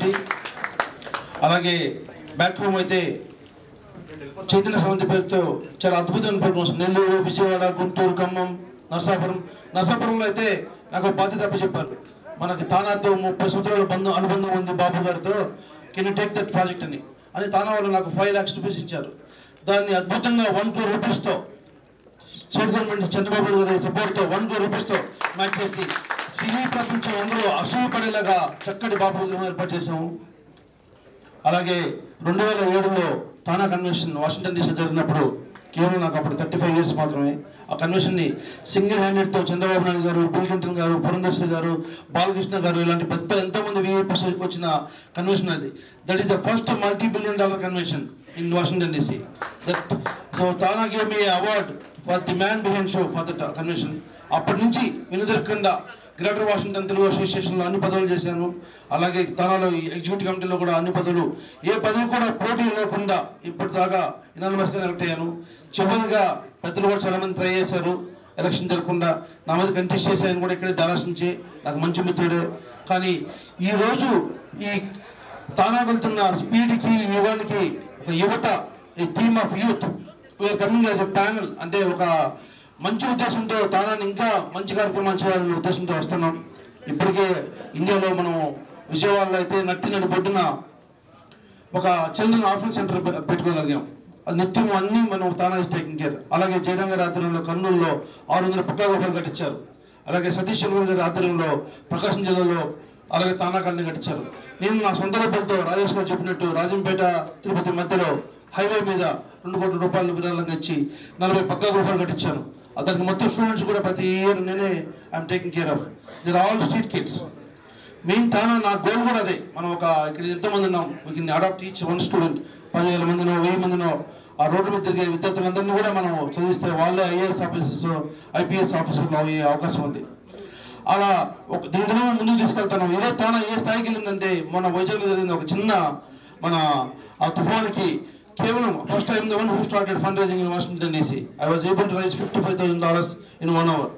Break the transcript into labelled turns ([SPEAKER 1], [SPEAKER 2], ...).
[SPEAKER 1] Committee. అలాగే back home అయితే చైతన్య సమితి పేరుతో చాలా అద్భుతమైన ప్రోగ్రామ్స్ నెల్లూరు, విజయవాడ, గుంటూరు, ఖమ్మం, నరసాపురంలో అయితే నాకు బాధ్యత అప్పచెప్పారు. మనకి తానాతో 30 సంవత్సరాల అనుబంధం ఉంది బాబు గారితో, can you take that project అని తానా వాళ్ళు నాకు 5 lakhs rupees ఇచ్చారు. దాన్ని అద్భుతంగా 1 crore rupeesతో స్టేట్ గవర్నమెంట్ చంద్రబాబు నాయుడు గారి సపోర్ట్తో 1 crore rupeesతో మ్యాచ్ చేసి సినీ ప్రపంచం అందరూ అసూయపడేలాగా చక్కటి బాబు విగ్రహం ఏర్పాటు చేసాము. అలాగే 2007లో తానా కన్వెన్షన్ వాషింగ్టన్ డీసీ జరిగినప్పుడు కేవలం నాకు అప్పుడు 35 years మాత్రమే. ఆ కన్వెన్షన్ని సింగిల్ హ్యాండెడ్తో చంద్రబాబు నాయుడు గారు, బిల్ క్లింటన్ గారు, పురంధేశ్వరి గారు, బాలకృష్ణ గారు ఇలాంటి ఎంతోమంది విఐపీస్ వచ్చిన కన్వెన్షన్ అది. That is the first multi-billion-dollar convention in Washington DC. So TANA gave me award for the man behind show for that convention. అప్పటి నుంచి వెనుదిరగకుండా గ్రేటర్ వాషింగ్టన్ తెలుగు అసోసియేషన్లో అన్ని పదవులు చేశాను. అలాగే తానాలో ఎగ్జిక్యూటివ్ కమిటీలో కూడా అన్ని పదవులు, ఏ పదవి కూడా పోటీ లేకుండా ఇప్పటిదాకా యునానిమస్గా ఎలక్ట్ అయ్యాను. చివరిగా పెద్దలు కూడా చాలామంది ట్రై చేశారు ఎలక్షన్ జరగకుండా, నా మీద కంటెస్ట్ చేశాను కూడా ఇక్కడే డాలర్స్ నుంచి, నాకు మంచి మిత్రుడే. కానీ ఈరోజు ఈ తానా వెళ్తున్న స్పీడ్కి, యుగానికి ఒక యువత, a team of youth we are coming as a panel, అంటే ఒక మంచి ఉద్దేశంతో తానాన్ని ఇంకా మంచి కార్యక్రమాలు చేయాలనే ఉద్దేశంతో వస్తున్నాం. ఇప్పటికే ఇండియాలో మనం విజయవాడలో అయితే నడి బొడ్డున ఒక చిల్డ్రన్ ఆర్ఫన్ సెంటర్ పెట్టుకోగలిగాం. నిత్యం అన్నీ మనం తానా ఇస్ టేకింగ్ కేర్. అలాగే జయరాం గారి ఆధ్వర్యంలో కర్నూలులో 600 పక్కా గుహలు కట్టించారు. అలాగే సతీష్ చంద్ర గారి ఆధ్వర్యంలో ప్రకాశం జిల్లాలో అలాగే తానా కాలనీ కట్టించారు. నేను నా సొంత డబ్బులతో రాజేష్ గారు చెప్పినట్టు రాజంపేట తిరుపతి మధ్యలో హైవే మీద 2 కోట్ల రూపాయలు విరాళంగా ఇచ్చి 40 పక్కా గుహలు కట్టించాను. అతనికి మొత్తం స్టూడెంట్స్ కూడా ప్రతి ఇయర్ నేనే I'm taking care of. Their all street kids. Main TANA నా గోల్ కూడా అదే. మనం ఇక్కడ ఎంతమంది ఉన్నాం, we can adopt each 1 student, 10,000 మందినో 1000 మందినో ఆ రోడ్డు మీద తిరిగే విద్యార్థులందరినీ కూడా మనం చదివిస్తే వాళ్ళే ఐఏఎస్ ఆఫీసర్స్, ఐపీఎస్ ఆఫీసర్లు అయ్యే అవకాశం ఉంది. అలా ఒక దినదినం ముందుకు తీసుకెళ్తాను. ఈరోజు తానా ఏ స్థాయికి వెళ్ళిందంటే, మొన్న వైజాగ్లో జరిగింది ఒక చిన్న మన ఆ తుఫాన్కి కేవలం first time the one who started fund raising in Washington DC. I was able to raise $55,000 in 1 hour.